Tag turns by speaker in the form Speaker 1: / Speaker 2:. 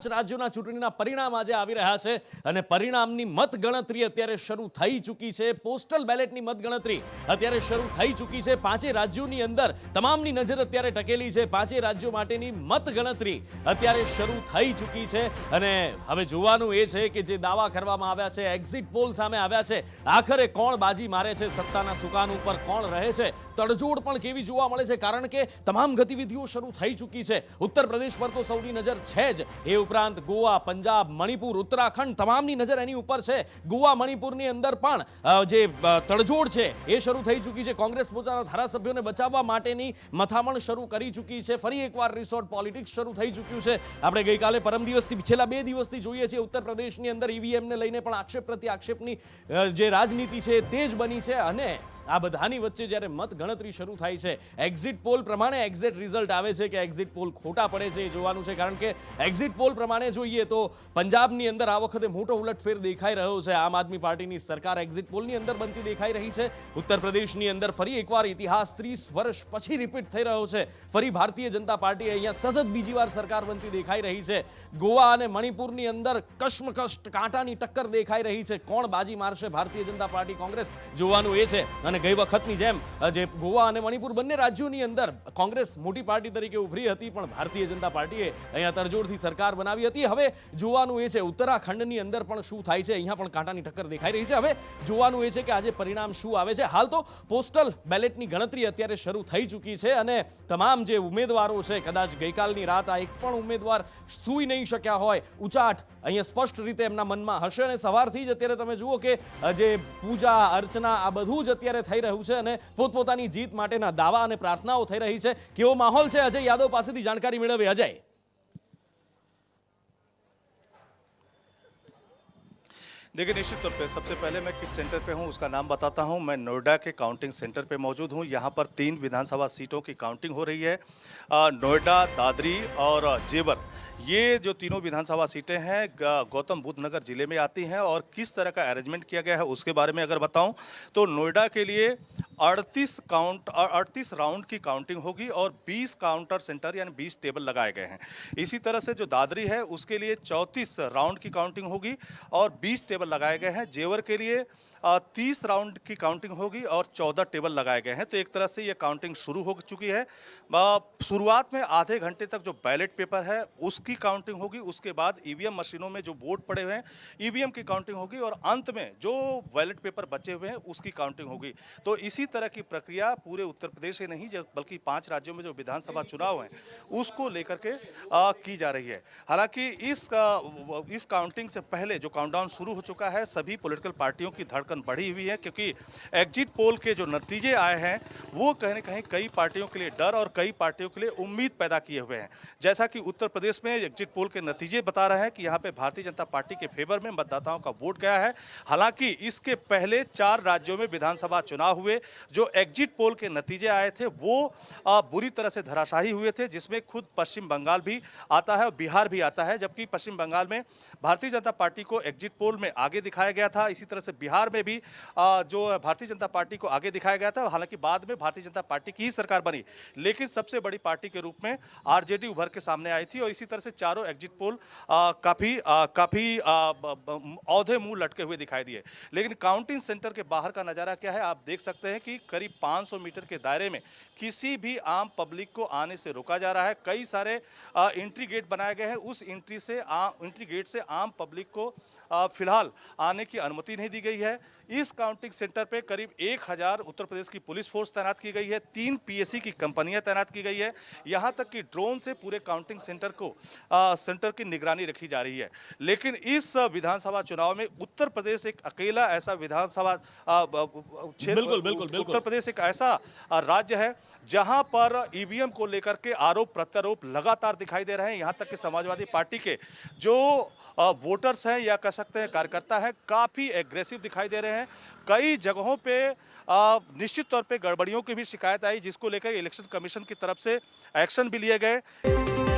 Speaker 1: રાજ્યોના ચૂંટણીના પરિણામ આજે આવી રહ્યા છે અને પરિણામની મતગણતરી અત્યારે શરૂ થઈ ચૂકી છે। પોસ્ટલ બેલેટની મતગણતરી અત્યારે શરૂ થઈ ચૂકી છે। પાંચે રાજ્યોની અંદર તમામની નજર અત્યારે ટકેલી છે। પાંચે રાજ્યો માટેની મતગણતરી અત્યારે શરૂ થઈ ચૂકી છે અને હવે જોવાનું એ છે કે જે દાવા કરવામાં આવ્યા છે, એક્ઝિટ પોલ સામે આવ્યા છે, આખરે કોણ બાજી મારે છે, સત્તાના સુકાન ઉપર કોણ રહે છે, તડજોડ પણ કેવી જોવા મળે છે, કારણ કે તમામ ગતિવિધિઓ શરૂ થઈ ચૂકી છે। ઉત્તર પ્રદેશ પર તો સૌની નજર છે જ, એ ઉપરાંત ગોવા, પંજાબ, મણિપુર, ઉત્તરાખંડ તમામની નજર એની ઉપર છે। ગોવા, મણિપુરની અંદર પણ જે તડજોડ છે એ શરૂ થઈ ચૂકી છે। કોંગ્રેસ પોતાના ધારાસભ્યોને બચાવવા માટેની મથામણ શરૂ કરી ચૂકી છે। ફરી એકવાર રિસોર્ટ પોલિટિક્સ શરૂ થઈ ચૂક્યું છે। આપણે ગઈકાલે પરમ દિવસથી છેલ્લા 2 દિવસથી જોઈએ છીએ ઉત્તર પ્રદેશની અંદર ઈવીએમને લઈને પણ આક્ષેપ પ્રતિ આક્ષેપની જે રાજનીતિ છે તે જ બની છે અને આ બધાની વચ્ચે જ્યારે મત ગણતરી શરૂ થાય છે, એક્ઝિટ પોલ પ્રમાણે એક્ઝેક્ટ રિઝલ્ટ આવે છે કે એક્ઝિટ પોલ ખોટા પડે છે એ જોવાનું છે, કારણ કે એક્ઝિટ પોલ પ્રમાણે જોઈએ તો પંજાબની અંદર આ વખતે મોટો ઉલટફેર દેખાઈ રહ્યો છે। આમ આદમી પાર્ટીની સરકાર એક્ઝિટ પોલની અંદર બનતી દેખાઈ રહી છે। ઉત્તર પ્રદેશની અંદર ફરી એકવાર ઇતિહાસ 30 વર્ષ પછી રિપીટ થઈ રહ્યો છે। ફરી ભારતીય જનતા પાર્ટી અહીંયા સતત બીજી વાર સરકાર બનતી દેખાઈ રહી છે। ગોવા અને મણિપુરની અંદર કશ્મકશ કાંટાની ટક્કર દેખાઈ રહી છે। કોણ બાજી મારશે, ભારતીય જનતા પાર્ટી, કોંગ્રેસ, જોવાનું એ છે। અને ગઈ વખતની જેમ જે ગોવા અને મણિપુર બંને રાજ્યોની અંદર કોંગ્રેસ મોટી પાર્ટી તરીકે ઉભરી હતી, પણ ભારતીય જનતા પાર્ટીએ અહીંયા તરજોડથી સરકાર બનાવી હતી। હવે જોવાનું એ છે ઉત્તરાખંડની અંદર પણ શું થાય છે, અહીંયા પણ કાંટાની ટક્કર દેખાઈ રહી છે। હવે જોવાનું એ છે કે આજે પરિણામ શું આવે છે। હાલ તો પોસ્ટલ બેલેટની ગણતરી અત્યારે શરૂ થઈ ચૂકી છે અને તમામ જે ઉમેદવારો છે, કદાચ ગઈકાલની રાત આ એક પણ ઉમેદવાર સૂઈ નહીં શક્યા હોય, ઉચાટ અહીંયા સ્પષ્ટ રીતે એમના મનમાં હશે અને સવારથી જ અત્યારે તમે જુઓ કે જે પૂજા અર્ચના આ બધું જ અત્યારે થઈ રહ્યું છે અને પોતપોતાની જીત માટેના દાવા અને પ્રાર્થનાઓ થઈ રહી છે। કેવો માહોલ છે, અજય યાદવ પાસેથી જાણકારી મેળવીએ। અજય,
Speaker 2: देखिए, निश्चित तौर पे सबसे पहले मैं किस सेंटर पे हूँ उसका नाम बताता हूँ। मैं नोएडा के काउंटिंग सेंटर पे मौजूद हूँ। यहाँ पर 3 विधानसभा सीटों की काउंटिंग हो रही है। नोएडा, दादरी और जेवर, ये जो तीनों विधानसभा सीटें हैं गौतम बुद्ध नगर जिले में आती हैं। और किस तरह का अरेंजमेंट किया गया है उसके बारे में अगर बताऊं तो नोएडा के लिए 38 राउंड की काउंटिंग होगी और 20 काउंटर सेंटर यानी 20 टेबल लगाए गए हैं। इसी तरह से जो दादरी है उसके लिए 34 राउंड की काउंटिंग होगी और 20 टेबल लगाए गए हैं। जेवर के लिए 30 राउंड की काउंटिंग होगी और 14 टेबल लगाए गए हैं। तो एक तरह से ये काउंटिंग शुरू हो चुकी है। शुरुआत में आधे घंटे तक जो बैलेट पेपर है उसकी काउंटिंग होगी, उसके बाद ईवीएम मशीनों में जो वोट पड़े हुए हैं ईवीएम की काउंटिंग होगी और अंत में जो बैलेट पेपर बचे हुए हैं उसकी काउंटिंग होगी। तो इसी तरह की प्रक्रिया पूरे उत्तर प्रदेश ही नहीं बल्कि 5 राज्यों में जो विधानसभा चुनाव हैं उसको लेकर के की जा रही है। हालांकि इस काउंटिंग से पहले जो काउंटडाउन शुरू हो चुका है, सभी पॉलिटिकल पार्टियों की धड़कन बढ़ी हुई है, क्योंकि एग्जिट पोल के जो नतीजे आए हैं वो कहीं न कहीं कई पार्टियों के लिए डर और कई पार्टियों के लिए उम्मीद पैदा किए हुए हैं। जैसा कि उत्तर प्रदेश में एग्जिट पोल के नतीजे बता रहे हैं कि यहाँ पे भारतीय जनता पार्टी के फेवर में मतदाताओं का वोट गया है। हालांकि इसके पहले 4 राज्यों में विधानसभा चुनाव हुए, जो एग्जिट पोल के नतीजे आए थे वो बुरी तरह से धराशायी हुए थे, जिसमें खुद पश्चिम बंगाल भी आता है और बिहार भी आता है। जबकि पश्चिम बंगाल में भारतीय जनता पार्टी को एग्जिट पोल में आगे दिखाया गया था, इसी तरह से बिहार में भी जो भारतीय जनता पार्टी को आगे दिखाया गया था। हालांकि बाद में भारतीय जनता पार्टी की ही सरकार बनी, लेकिन सबसे बड़ी पार्टी के रूप में आरजेडी उभर के सामने आई थी। और इसी तरह से चारों एग्जिट पोल काफी औधे मुंह लटके हुए दिखाई दिए। लेकिन काउंटिंग सेंटर के बाहर का नजारा क्या है, आप देख सकते हैं कि करीब 500 मीटर के दायरे में किसी भी आम पब्लिक को आने से रोका जा रहा है। कई सारे एंट्री गेट बनाए गए हैं, उस एंट्री गेट से आम पब्लिक को फिलहाल आने की अनुमति नहीं दी गई है। इस काउंटिंग सेंटर पे करीब 1000 उत्तर प्रदेश की पुलिस फोर्स तैनात की गई है, 3 पीएससी की कंपनियां तैनात की गई है। यहां तक कि ड्रोन से पूरे काउंटिंग सेंटर की निगरानी रखी जा रही है। लेकिन इस विधानसभा चुनाव में उत्तर प्रदेश एक अकेला ऐसा विधानसभा क्षेत्र, उत्तर प्रदेश एक ऐसा राज्य है जहां पर ईवीएम को लेकर के आरोप प्रत्यारोप लगातार दिखाई दे रहे हैं। यहां तक कि समाजवादी पार्टी के जो वोटर्स हैं या कह सकते हैं कार्यकर्ता हैं, काफी एग्रेसिव दिखाई दे रहे हैं। कई जगहों पे निश्चित तौर पे गड़बड़ियों की भी शिकायत आई, जिसको लेकर इलेक्शन कमीशन की तरफ से एक्शन भी लिए गए।